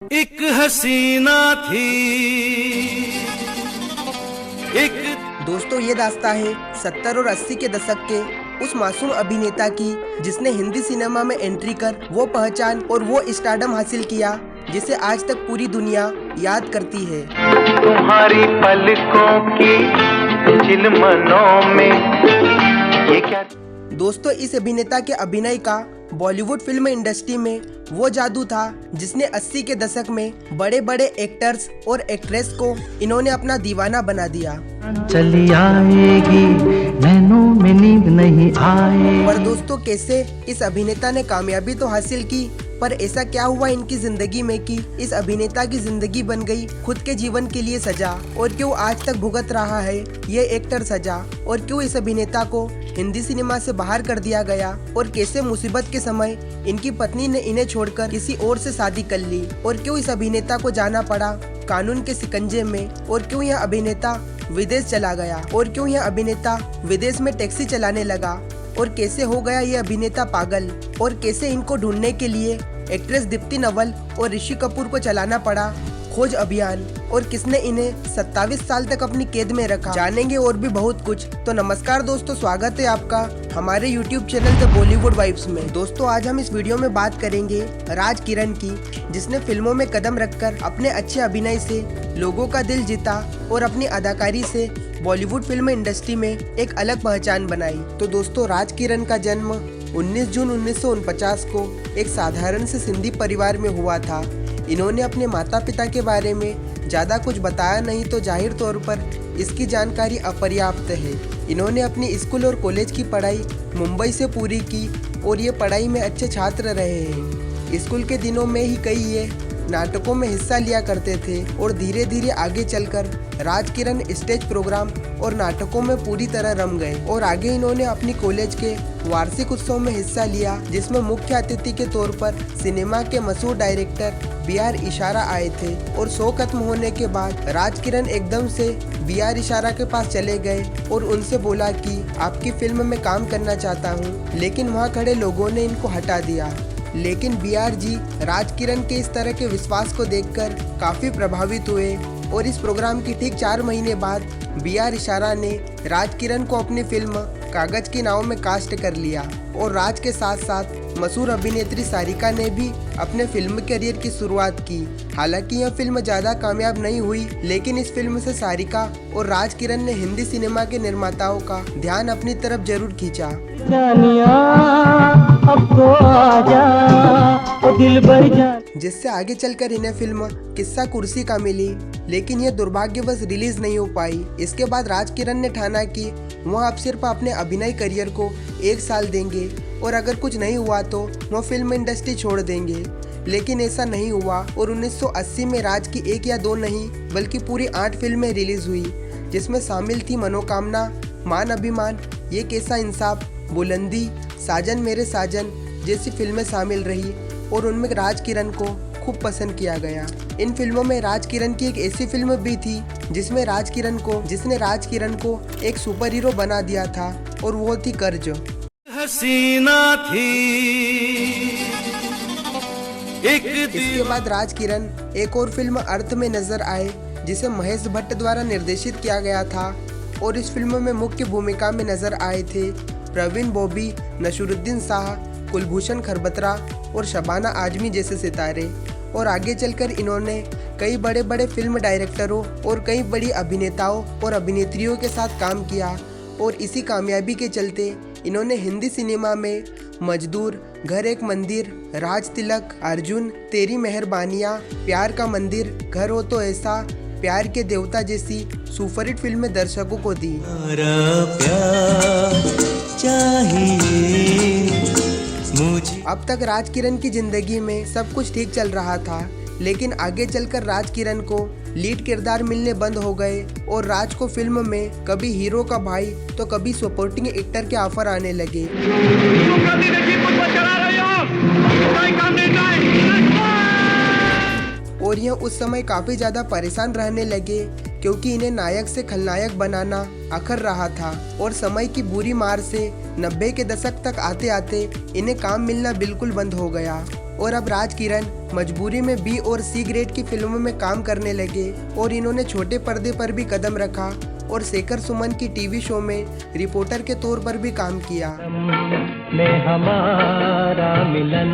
एक हसीना थी एक। दोस्तों ये दास्तां है 70 और 80 के दशक के उस मासूम अभिनेता की जिसने हिंदी सिनेमा में एंट्री कर वो पहचान और वो स्टारडम हासिल किया जिसे आज तक पूरी दुनिया याद करती है। तुम्हारी पलकों की झिलमनों में ये क्या। दोस्तों इस अभिनेता के अभिनय का बॉलीवुड फिल्म इंडस्ट्री में वो जादू था जिसने 80 के दशक में बड़े बड़े एक्टर्स और एक्ट्रेस को इन्होंने अपना दीवाना बना दिया। चली आएगी नैनों में नींद नहीं आए। पर दोस्तों कैसे इस अभिनेता ने कामयाबी तो हासिल की, पर ऐसा क्या हुआ इनकी जिंदगी में कि इस अभिनेता की जिंदगी बन गई खुद के जीवन के लिए सजा, और क्यों आज तक भुगत रहा है ये एक्टर सजा, और क्यों इस अभिनेता को हिंदी सिनेमा से बाहर कर दिया गया, और कैसे मुसीबत के समय इनकी पत्नी ने इन्हें छोड़कर किसी और से शादी कर ली, और क्यों इस अभिनेता को जाना पड़ा कानून के शिकंजे में, और क्यों यह अभिनेता विदेश चला गया, और क्यों यह अभिनेता विदेश में टैक्सी चलाने लगा, और कैसे हो गया ये अभिनेता पागल, और कैसे इनको ढूंढने के लिए एक्ट्रेस दीप्ति नवल और ऋषि कपूर को चलाना पड़ा खोज अभियान, और किसने इन्हें 27 साल तक अपनी कैद में रखा। जानेंगे और भी बहुत कुछ। तो नमस्कार दोस्तों, स्वागत है आपका हमारे YouTube channel the Bollywood vibes में। दोस्तों आज हम इस वीडियो में बात करेंगे राज किरण की, जिसने फिल्मों में कदम रखकर अपने अच्छे अभिनय से लोगों का दिल जीता और अपनी अदाकारी से बॉलीवुड फिल्म इंडस्ट्री में एक अलग पहचान बनाई। तो दोस्तों राज किरण का जन्म 19 जून 1949 को एक साधारण से सिंधी परिवार में हुआ था। इन्होंने अपने माता पिता के बारे में ज़्यादा कुछ बताया नहीं, तो जाहिर तौर पर इसकी जानकारी अपर्याप्त है। इन्होंने अपनी स्कूल और कॉलेज की पढ़ाई मुंबई से पूरी की और ये पढ़ाई में अच्छे छात्र रहे हैं। स्कूल के दिनों में ही कई ये नाटकों में हिस्सा लिया करते थे, और धीरे धीरे आगे चलकर राज किरण स्टेज प्रोग्राम और नाटकों में पूरी तरह रम गए, और आगे इन्होंने अपनी कॉलेज के वार्षिक उत्सव में हिस्सा लिया, जिसमें मुख्य अतिथि के तौर पर सिनेमा के मशहूर डायरेक्टर बी.आर. इशारा आए थे। और शो खत्म होने के बाद राज किरण एकदम से बी.आर. इशारा के पास चले गए और उनसे बोला कि आपकी फिल्म में काम करना चाहता हूँ, लेकिन वहाँ खड़े लोगों ने इनको हटा दिया। लेकिन बी.आर. जी राज किरण के इस तरह के विश्वास को देखकर काफी प्रभावित हुए, और इस प्रोग्राम की ठीक 4 महीने बाद बी.आर. इशारा ने राज किरण को अपनी फिल्म कागज की नाव में कास्ट कर लिया, और राज के साथ साथ मशहूर अभिनेत्री सारिका ने भी अपने फिल्म करियर की शुरुआत की। हालांकि यह फिल्म ज्यादा कामयाब नहीं हुई, लेकिन इस फिल्म से सारिका और राज किरण ने हिंदी सिनेमा के निर्माताओं का ध्यान अपनी तरफ जरूर खींचा। जिससे आगे चलकर इन्हें फिल्म किस्सा कुर्सी का मिली, लेकिन यह दुर्भाग्यवश रिलीज नहीं हो पाई। इसके बाद राज किरण ने ठाना कि वह अब सिर्फ अपने अभिनय करियर को 1 साल देंगे, और अगर कुछ नहीं हुआ तो वह फिल्म इंडस्ट्री छोड़ देंगे। लेकिन ऐसा नहीं हुआ, और 1980 में राज की 1 या 2 नहीं बल्कि पूरी 8 फिल्में रिलीज हुई, जिसमें शामिल थी मनोकामना, मान अभिमान, ये कैसा इंसाफ, बुलंदी, साजन मेरे साजन जैसी फिल्में शामिल रही, और उनमें राज किरण को खूब पसंद किया गया। इन फिल्मों में राज किरण की एक ऐसी फिल्म भी थी जिसने राज किरण को एक सुपर हीरो बना दिया था, और वो थी कर्ज। हसीना थी एक। इसके बाद राज किरण एक और फिल्म अर्थ में नजर आए, जिसे महेश भट्ट द्वारा निर्देशित किया गया था, और इस फिल्म में मुख्य भूमिका में नजर आए थे प्रवीण बॉबी, नसीरुद्दीन शाह, कुलभूषण खरबत्रा और शबाना आजमी जैसे सितारे। और आगे चलकर इन्होंने कई बड़े बड़े फिल्म डायरेक्टरों और कई बड़ी अभिनेताओं और अभिनेत्रियों के साथ काम किया, और इसी कामयाबी के चलते इन्होंने हिंदी सिनेमा में मजदूर, घर एक मंदिर, राज तिलक, अर्जुन, तेरी मेहरबानियाँ, प्यार का मंदिर, घर हो तो ऐसा, प्यार के देवता जैसी सुपरहिट फिल्में दर्शकों को दी। अब तक राज किरण की जिंदगी में सब कुछ ठीक चल रहा था, लेकिन आगे चलकर राज किरण को लीड किरदार मिलने बंद हो गए, और राज को फिल्म में कभी हीरो का भाई तो कभी सपोर्टिंग एक्टर के ऑफर आने लगे। और यह उस समय काफी ज्यादा परेशान रहने लगे, क्योंकि इन्हें नायक से खलनायक बनाना अखर रहा था, और समय की बुरी मार से 90 के दशक तक आते आते इन्हें काम मिलना बिल्कुल बंद हो गया। और अब राज किरण मजबूरी में बी और सी ग्रेड की फिल्मों में काम करने लगे और इन्होंने छोटे पर्दे पर भी कदम रखा और शेखर सुमन की टीवी शो में रिपोर्टर के तौर पर भी काम किया। में हमारा मिलन।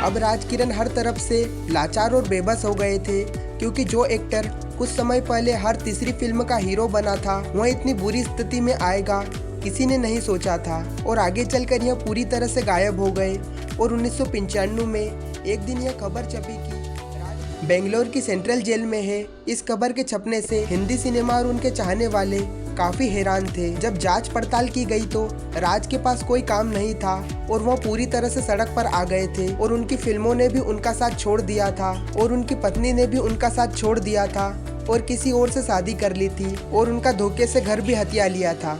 अब राज किरण हर तरफ से लाचार और बेबस हो गए थे क्योंकि जो एक्टर कुछ समय पहले हर तीसरी फिल्म का हीरो बना था वह इतनी बुरी स्थिति में आएगा किसी ने नहीं सोचा था और आगे चलकर यह पूरी तरह से गायब हो गए। और 1995 में एक दिन यह खबर छपी कि बेंगलोर की सेंट्रल जेल में है। इस खबर के छपने से हिंदी सिनेमा और उनके चाहने वाले काफी हैरान थे। जब जांच पड़ताल की गई तो राज के पास कोई काम नहीं था और वह पूरी तरह से सड़क पर आ गए थे और उनकी फिल्मों ने भी उनका साथ छोड़ दिया था और उनकी पत्नी ने भी उनका साथ छोड़ दिया था और किसी और से शादी कर ली थी और उनका धोखे से घर भी हथिया लिया था।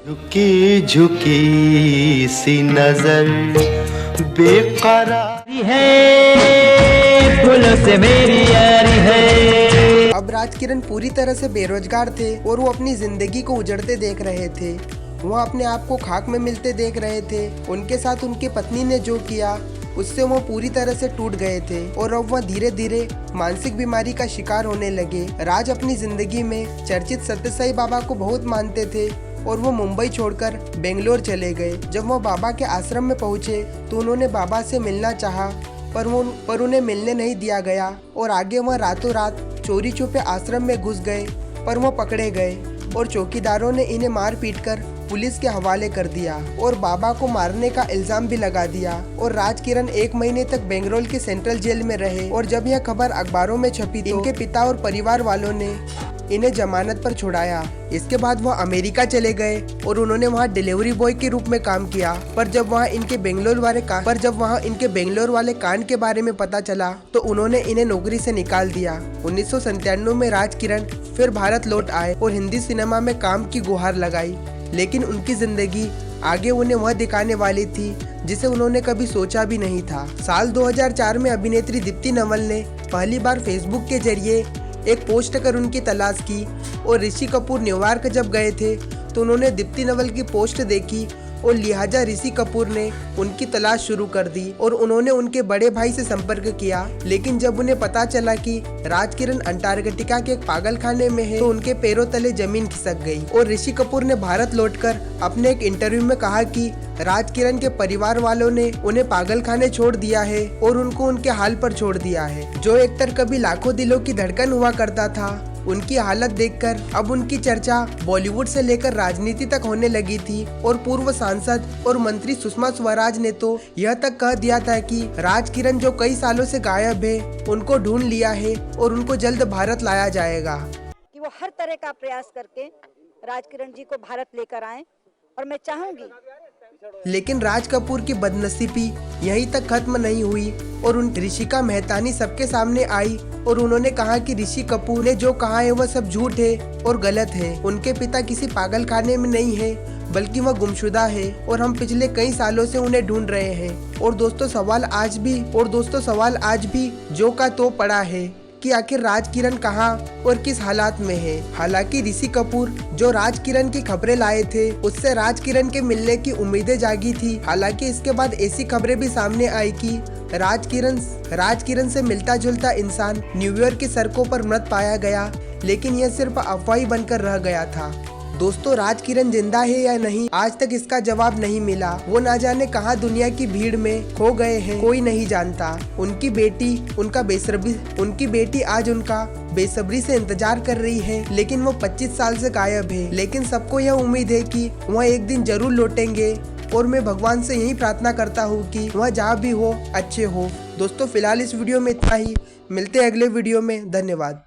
झुकी झुकी सी नजर बेकरार है फूलों से मेरी यारी है। अब राज किरण पूरी तरह से बेरोजगार थे और वो अपनी जिंदगी को उजड़ते देख रहे थे। वह अपने आप को खाक में मिलते देख रहे थे। उनके साथ उनकी पत्नी ने जो किया उससे वो पूरी तरह से टूट गए थे और अब वह धीरे धीरे मानसिक बीमारी का शिकार होने लगे। राज अपनी जिंदगी में चर्चित सत्य साई बाबा को बहुत मानते थे और वो मुंबई छोड़कर बेंगलोर चले गए। जब वो बाबा के आश्रम में पहुंचे तो उन्होंने बाबा से मिलना चाहा पर उन्हें मिलने नहीं दिया गया और आगे वह रातों रात चोरी छुपे आश्रम में घुस गए पर वो पकड़े गए और चौकीदारों ने इन्हें मार पीट कर पुलिस के हवाले कर दिया और बाबा को मारने का इल्जाम भी लगा दिया। और राज किरण 1 महीने तक बेंगलोर के सेंट्रल जेल में रहे और जब यह खबर अखबारों में छपी तो इनके पिता और परिवार वालों ने इन्हें जमानत पर छुड़ाया। इसके बाद वह अमेरिका चले गए और उन्होंने वहां डिलीवरी बॉय के रूप में काम किया। पर जब वहां इनके बेंगलोर वाले कांड के बारे में पता चला तो उन्होंने इन्हें नौकरी से निकाल दिया। 1997 में राज किरण फिर भारत लौट आए और हिंदी सिनेमा में काम की गुहार लगाई, लेकिन उनकी जिंदगी आगे उन्हें वह दिखाने वाली थी जिसे उन्होंने कभी सोचा भी नहीं था। साल 2004 में अभिनेत्री दीप्ति नवल ने पहली बार फेसबुक के जरिए एक पोस्ट कर उनकी तलाश की और ऋषि कपूर न्यूयॉर्क जब गए थे तो उन्होंने दीप्ति नवल की पोस्ट देखी और लिहाजा ऋषि कपूर ने उनकी तलाश शुरू कर दी और उन्होंने उनके बड़े भाई से संपर्क किया। लेकिन जब उन्हें पता चला कि राज किरण अंटार्कटिका के एक पागलखाने में है तो उनके पैरों तले जमीन खिसक गई। और ऋषि कपूर ने भारत लौटकर अपने एक इंटरव्यू में कहा कि राज किरण के परिवार वालों ने उन्हें पागलखाने छोड़ दिया है और उनको उनके हाल पर छोड़ दिया है। जो एक्टर कभी लाखों दिलों की धड़कन हुआ करता था उनकी हालत देखकर अब उनकी चर्चा बॉलीवुड से लेकर राजनीति तक होने लगी थी और पूर्व सांसद और मंत्री सुषमा स्वराज ने तो यह तक कह दिया था कि राज किरण जो कई सालों से गायब है उनको ढूंढ लिया है और उनको जल्द भारत लाया जाएगा। कि वो हर तरह का प्रयास करके राज किरण जी को भारत लेकर आए और मैं चाहूंगी। लेकिन राज कपूर की बदनसीबी यहीं तक खत्म नहीं हुई और उन ऋषिका मेहतानी सबके सामने आई और उन्होंने कहा कि ऋषि कपूर ने जो कहा है वह सब झूठ है और गलत है। उनके पिता किसी पागलखाने में नहीं है बल्कि वह गुमशुदा है और हम पिछले कई सालों से उन्हें ढूंढ रहे हैं। और दोस्तों सवाल आज भी जो का तो पड़ा है कि आखिर राज किरण कहाँ और किस हालात में है। हालांकि ऋषि कपूर जो राज किरण की खबरें लाए थे उससे राज किरण के मिलने की उम्मीदें जागी थी। हालांकि इसके बाद ऐसी खबरें भी सामने आई कि राज किरण से मिलता जुलता इंसान न्यूयॉर्क की सड़कों पर मृत पाया गया, लेकिन यह सिर्फ अफवाह ही बनकर रह गया था। दोस्तों राज किरण जिंदा है या नहीं आज तक इसका जवाब नहीं मिला। वो ना जाने कहां दुनिया की भीड़ में खो गए हैं, कोई नहीं जानता। उनकी बेटी आज उनका बेसब्री से इंतजार कर रही है, लेकिन वो 25 साल से गायब है। लेकिन सबको यह उम्मीद है कि वह एक दिन जरूर लौटेंगे और मैं भगवान से यही प्रार्थना करता हूँ कि वह जहाँ भी हो अच्छे हो। दोस्तों फिलहाल इस वीडियो में इतना ही, मिलते हैं अगले वीडियो में। धन्यवाद।